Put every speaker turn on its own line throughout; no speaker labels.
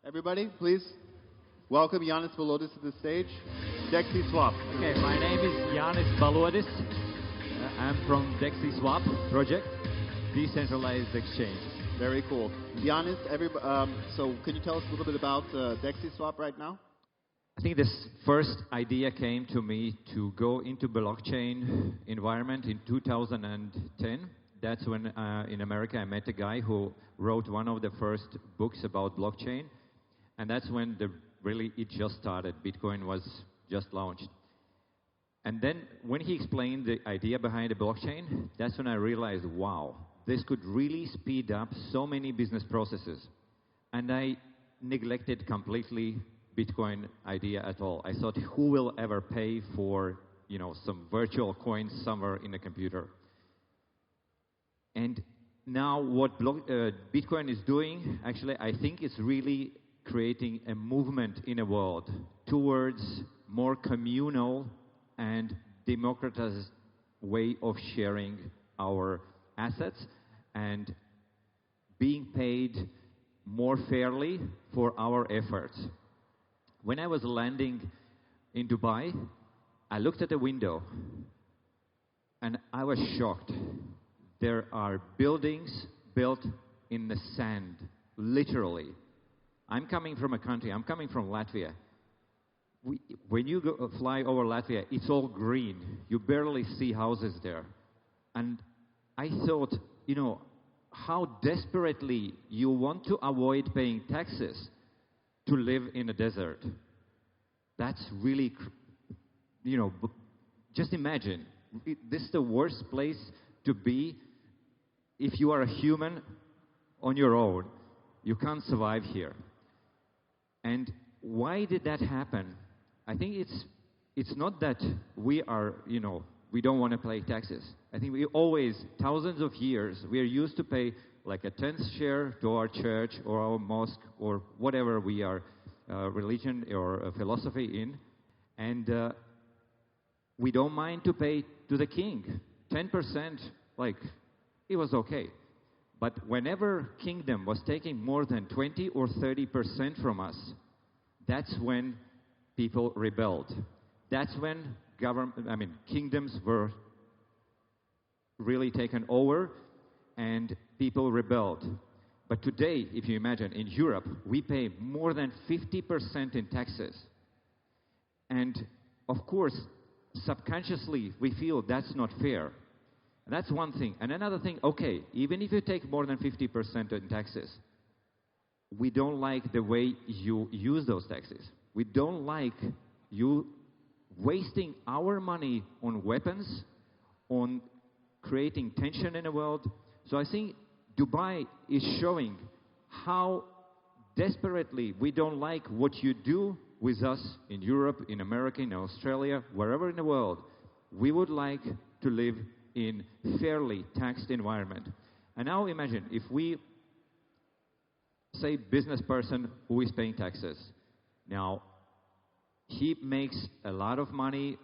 Everybody, please welcome Yanis Balodis to the stage. Dexy Swap.
Okay, my name is Yanis Balodis. I'm from Dexy Swap project, decentralized exchange.
Very cool. Yanis, so can you tell us a little bit about Dexy Swap right now?
I think this first idea came to me to go into blockchain environment in 2010. That's when in America I met a guy who wrote one of the first books about blockchain. And that's when it just started. Bitcoin was just launched. And then when he explained the idea behind the blockchain, that's when I realized, wow, this could really speed up so many business processes. And I neglected completely Bitcoin idea at all. I thought, who will ever pay for, some virtual coins somewhere in a computer? And now what Bitcoin is doing, actually, I think it's really creating a movement in the world towards more communal and democratized way of sharing our assets and being paid more fairly for our efforts. When I was landing in Dubai, I looked at the window and I was shocked. There are buildings built in the sand, literally. I'm coming from Latvia. When you fly over Latvia, it's all green. You barely see houses there. And I thought, how desperately you want to avoid paying taxes to live in a desert. That's really, just imagine. This is the worst place to be if you are a human on your own. You can't survive here. And why did that happen? I think it's not that we don't want to pay taxes. I think we always, thousands of years, we are used to pay like a 10th share to our church or our mosque or whatever we are, religion or philosophy in. And we don't mind to pay to the king. 10%, it was okay. But whenever kingdom was taking more than 20 or 30% from us, that's when people rebelled. That's when kingdoms were really taken over and people rebelled. But today, if you imagine, in Europe, we pay more than 50% in taxes. And of course, subconsciously, we feel that's not fair. That's one thing. And another thing, okay, even if you take more than 50% in taxes, we don't like the way you use those taxes. We don't like you wasting our money on weapons, on creating tension in the world. So I think Dubai is showing how desperately we don't like what you do with us in Europe, in America, in Australia, wherever in the world. We would like to live in fairly taxed environment. And now imagine if we say business person who is paying taxes. Now, he makes a lot of money,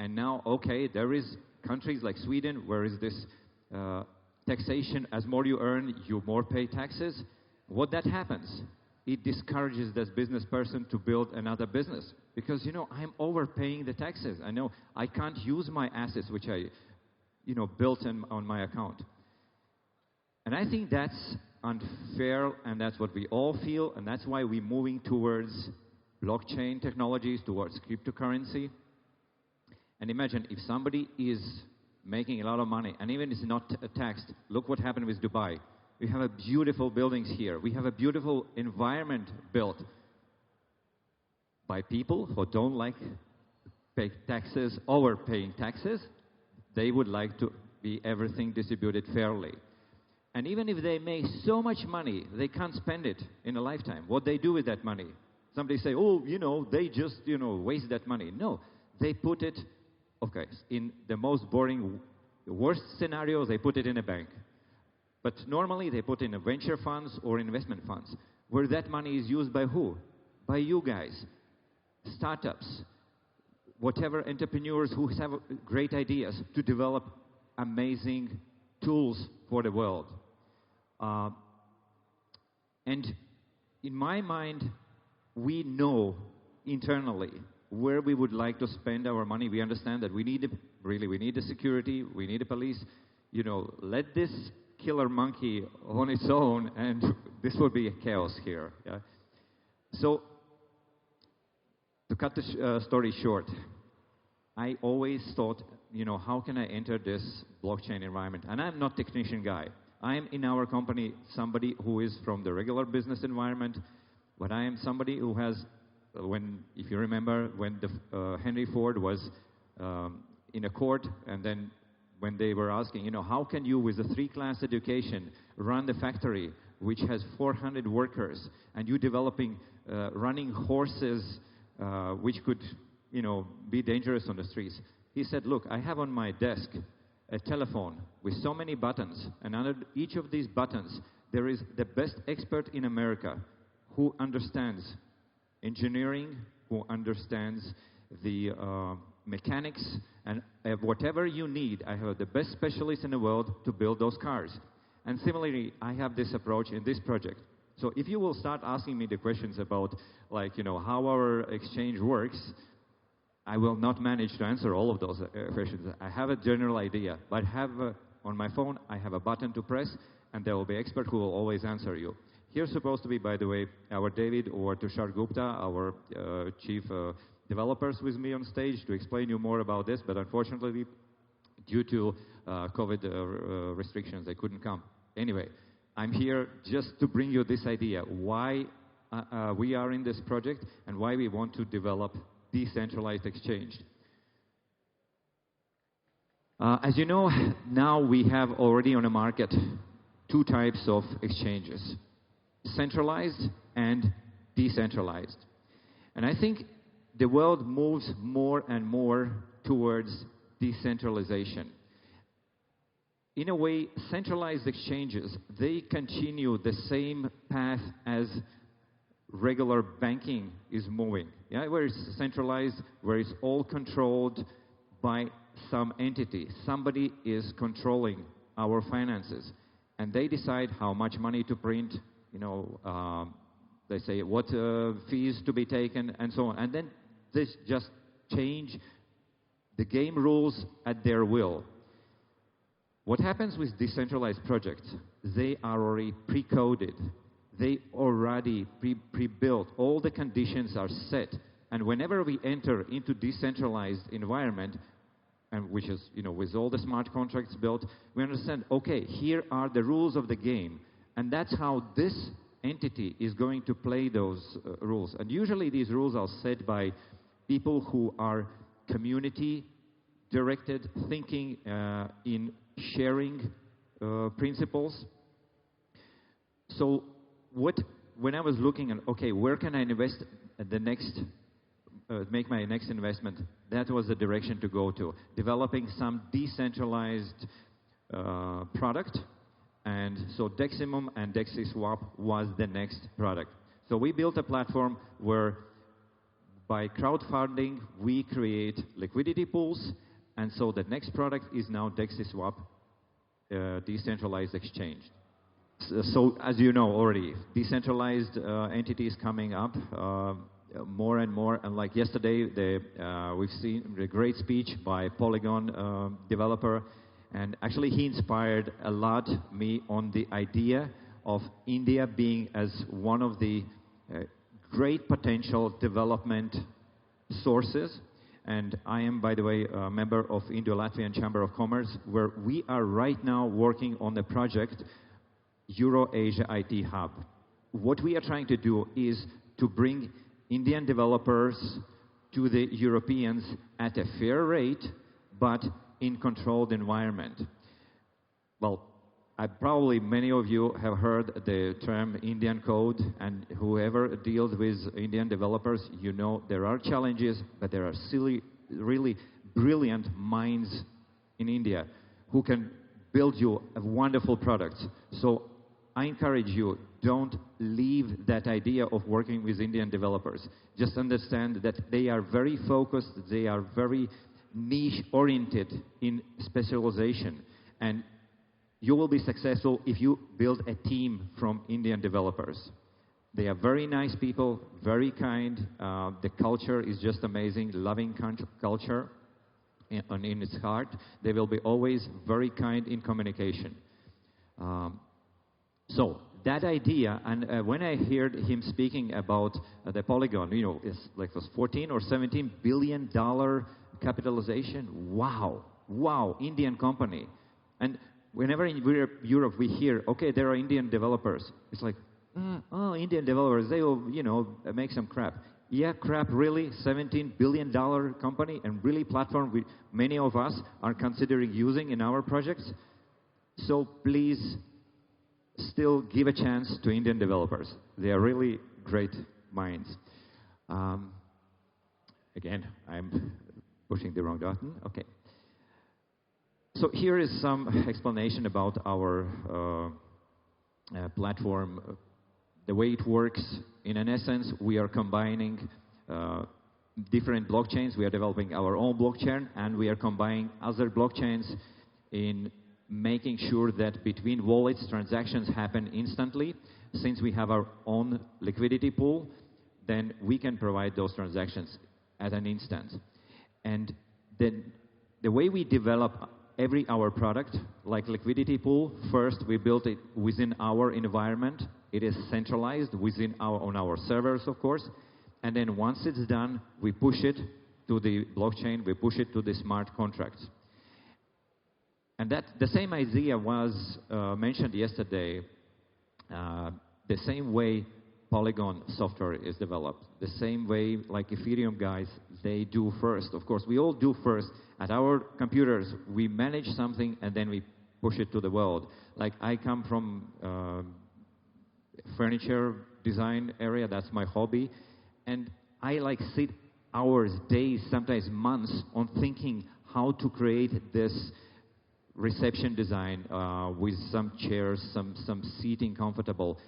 and now, okay, there is countries like Sweden where is this taxation, as more you earn, you more pay taxes. What that happens? It discourages this business person to build another business. Because, I'm overpaying the taxes. I know I can't use my assets, which I built on my account. And I think that's unfair, and that's what we all feel, and that's why we're moving towards blockchain technologies, towards cryptocurrency. And imagine if somebody is making a lot of money, and even is not taxed. Look what happened with Dubai. We have beautiful buildings here. We have a beautiful environment built by people who don't like pay taxes, overpaying taxes. They would like to be everything distributed fairly. And even if they make so much money, they can't spend it in a lifetime. What they do with that money? Somebody say, they just, waste that money. No, they put it, okay, in the most boring, worst scenario, they put it in a bank. But normally they put in a venture funds or investment funds, where that money is used by who? By you guys, startups, whatever entrepreneurs who have great ideas to develop amazing tools for the world. And in my mind, we know internally where we would like to spend our money. We understand that we need the security, we need the police. You know, let this killer monkey on its own, and this would be a chaos here. Yeah? So, to cut the story short, I always thought, you know, how can I enter this blockchain environment? And I'm not a technician guy. I am in our company somebody who is from the regular business environment, but I am somebody who has, if you remember, when Henry Ford was in a court, and then when they were asking, you know, how can you, with a 3-class education, run the factory which has 400 workers, and you developing running horses which could, you know, be dangerous on the streets? He said, look, I have on my desk a telephone with so many buttons, and under each of these buttons there is the best expert in America who understands engineering, who understands the mechanics, and whatever you need, I have the best specialists in the world to build those cars. And similarly, I have this approach in this project. So if you will start asking me the questions about, like, you know, how our exchange works, I will not manage to answer all of those questions. I have a general idea, but on my phone, I have a button to press, and there will be an expert who will always answer you. Here's supposed to be, by the way, our David or Tushar Gupta, our chief developers, with me on stage to explain you more about this, but unfortunately, due to COVID restrictions, they couldn't come. Anyway, I'm here just to bring you this idea, why we are in this project and why we want to develop decentralized exchange. As you know, now we have already on the market 2 types of exchanges, centralized and decentralized. And I think the world moves more and more towards decentralization. In a way, centralized exchanges, they continue the same path as regular banking is moving. Yeah, where it's centralized, where it's all controlled by some entity. Somebody is controlling our finances, and they decide how much money to print. You know, they say what fees to be taken, and so on. And then they just change the game rules at their will. What happens with decentralized projects? They are already pre-coded. They already pre-built. All the conditions are set. And whenever we enter into decentralized environment, and which is, you know, with all the smart contracts built, we understand, okay, here are the rules of the game. And that's how this entity is going to play those rules. And usually these rules are set by people who are community-directed, thinking in sharing principles. So when I was looking at, okay, where can I invest at the next, make my next investment, that was the direction to go to. Developing some decentralized product. And so Deximum and DexiSwap was the next product. So we built a platform where by crowdfunding, we create liquidity pools. And so the next product is now DexiSwap, decentralized exchange. So as you know already, decentralized entities coming up more and more. And like yesterday, we've seen a great speech by Polygon developer. And actually, he inspired a lot me on the idea of India being as one of the great potential development sources. And I am, by the way, a member of Indo-Latvian Chamber of Commerce, where we are right now working on the project Euro-Asia IT Hub. What we are trying to do is to bring Indian developers to the Europeans at a fair rate, but in controlled environment. Well, probably many of you have heard the term Indian code, and whoever deals with Indian developers, you know there are challenges, but there are really brilliant minds in India who can build you a wonderful product. So I encourage you, don't leave that idea of working with Indian developers. Just understand that they are very focused, they are very niche-oriented in specialization, and you will be successful if you build a team from Indian developers. They are very nice people, very kind. The culture is just amazing, loving culture in its heart. They will be always very kind in communication. So that idea, and when I heard him speaking about the Polygon, you know, it's like it was 14 or 17 billion dollar capitalization. Wow, wow, Indian company. And whenever in Europe we hear, okay, there are Indian developers, it's like, oh, Indian developers, they will, you know, make some crap. Yeah, crap, really? $17 billion company and really platform many of us are considering using in our projects? So please still give a chance to Indian developers. They are really great minds. Again, I'm pushing the wrong button. Okay. So here is some explanation about our platform. The way it works, in an essence, we are combining different blockchains. We are developing our own blockchain, and we are combining other blockchains in making sure that between wallets, transactions happen instantly. Since we have our own liquidity pool, then we can provide those transactions at an instant. And then the way we develop our product, like liquidity pool, first we built it within our environment. It is centralized within on our servers, of course. And then once it's done, we push it to the blockchain, we push it to the smart contracts. And that the same idea was mentioned yesterday, the same way Polygon software is developed, the same way like Ethereum guys, they do first. Of course, we all do first. At our computers, we manage something and then we push it to the world. Like I come from furniture design area, that's my hobby, and I like sit hours, days, sometimes months on thinking how to create this reception design with some chairs, some seating comfortable.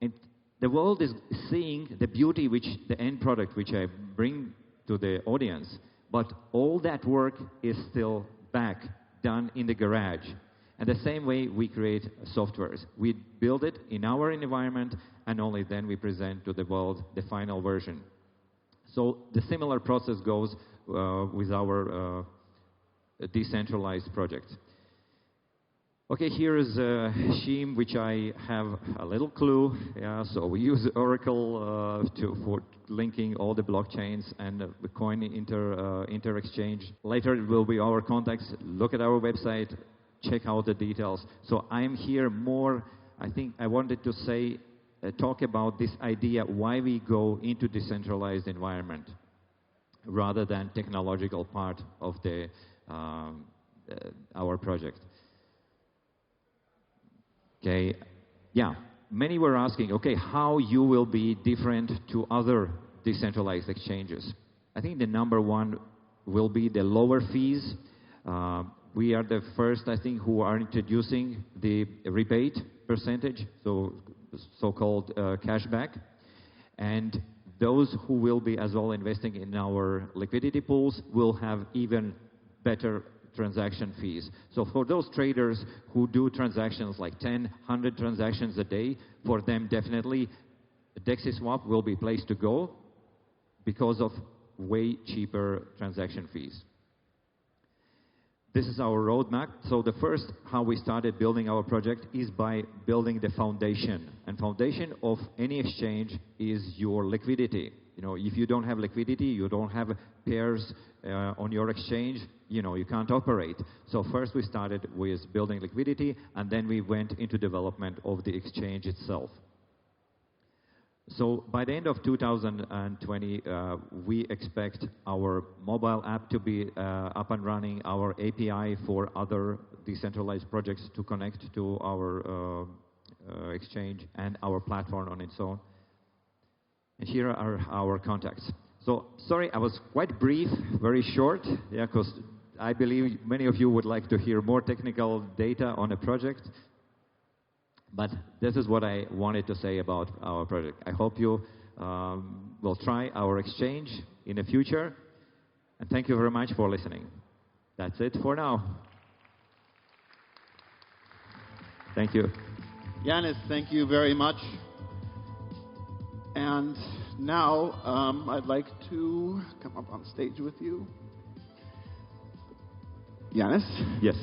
And the world is seeing the beauty, which the end product which I bring to the audience, but all that work is still back, done in the garage. And the same way we create softwares. We build it in our environment, and only then we present to the world the final version. So the similar process goes with our decentralized projects. Okay, here is a scheme which I have a little clue. Yeah, so we use Oracle for linking all the blockchains and the coin inter-exchange. Later it will be our contacts. Look at our website. Check out the details. So I'm here more, I think I wanted to say, talk about this idea why we go into decentralized environment rather than technological part of our project. Okay, yeah, many were asking, okay, how you will be different to other decentralized exchanges. I think the number one will be the lower fees. We are the first, I think, who are introducing the rebate percentage, so-called cashback. And those who will be as well investing in our liquidity pools will have even better transaction fees. So for those traders who do transactions like 10, 100 transactions a day, for them definitely DexiSwap will be a place to go because of way cheaper transaction fees. This is our roadmap. So the first, how we started building our project is by building the foundation. And foundation of any exchange is your liquidity. You know, if you don't have liquidity, you don't have pairs on your exchange, you know, you can't operate. So first we started with building liquidity, and then we went into development of the exchange itself. So by the end of 2020, we expect our mobile app to be up and running, our API for other decentralized projects to connect to our exchange and our platform on its own. And here are our contacts. So sorry, I was quite brief, very short, yeah, because I believe many of you would like to hear more technical data on a project. But this is what I wanted to say about our project. I hope you will try our exchange in the future. And thank you very much for listening. That's it for now. Thank you.
Yanis, thank you very much. And now I'd like to come up on stage with you. Yanis?
Yes.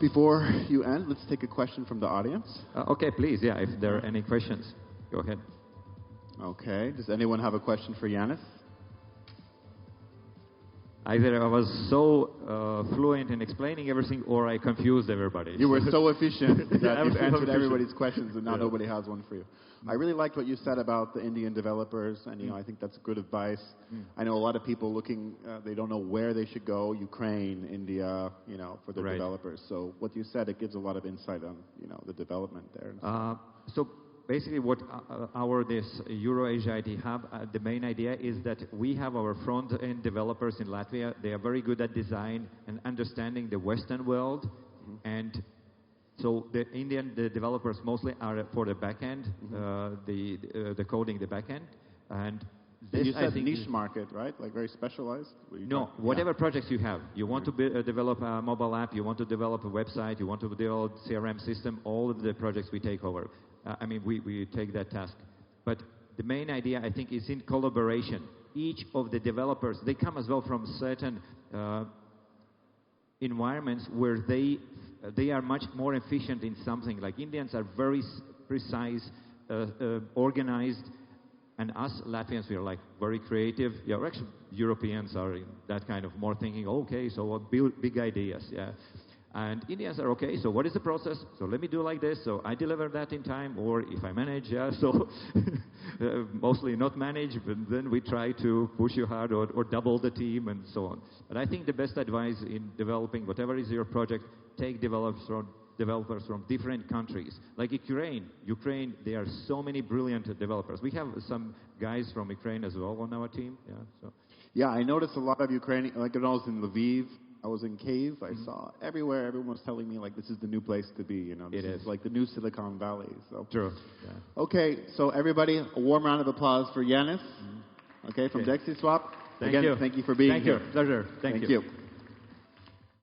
Before you end, let's take a question from the audience.
Okay, please. Yeah, if there are any questions, go ahead.
Okay. Does anyone have a question for Yanis?
Either I was so fluent in explaining everything, or I confused everybody.
You were so efficient that
Yeah,
you answered
efficient.
everybody's questions, and now nobody has one for you. I really liked what you said about the Indian developers, and I think that's good advice. I know a lot of people looking, they don't know where they should go. Ukraine, India, for the developers. So what you said, it gives a lot of insight on the development there.
So basically, what this Euro-Asia IT Hub, the main idea is that we have our front-end developers in Latvia. They are very good at design and understanding the Western world, and so the Indian developers mostly are for the back-end, the coding, the back-end, and this,
you said
I think,
niche market, right? Like very specialized?
No, whatever projects you have. You want to develop a mobile app, you want to develop a website, you want to develop a CRM system, all of the projects we take over. We take that task. But the main idea, I think, is in collaboration. Each of the developers, they come as well from certain environments where they are much more efficient in something. Like Indians are very precise, organized, and us Latvians, we are like very creative. Yeah, actually, Europeans are in that kind of more thinking, okay, so what big ideas, yeah. And Indians are, okay, so what is the process? So let me do like this, so I deliver that in time, or if I manage, yeah, so mostly not manage, but then we try to push you hard or double the team and so on. But I think the best advice in developing whatever is your project, take developers from different countries. Like Ukraine, there are so many brilliant developers. We have some guys from Ukraine as well on our team, yeah. So.
Yeah, I noticed a lot of Ukrainian, like when I was in Lviv, I was in Kyiv, I saw everywhere, everyone was telling me, like, this is the new place to be, This is like the new Silicon Valley. So.
True. Yeah.
Okay, so everybody, a warm round of applause for Yanis, okay, from DexiSwap.
Thank you.
Thank you for being here.
Thank you. Pleasure. Thank you.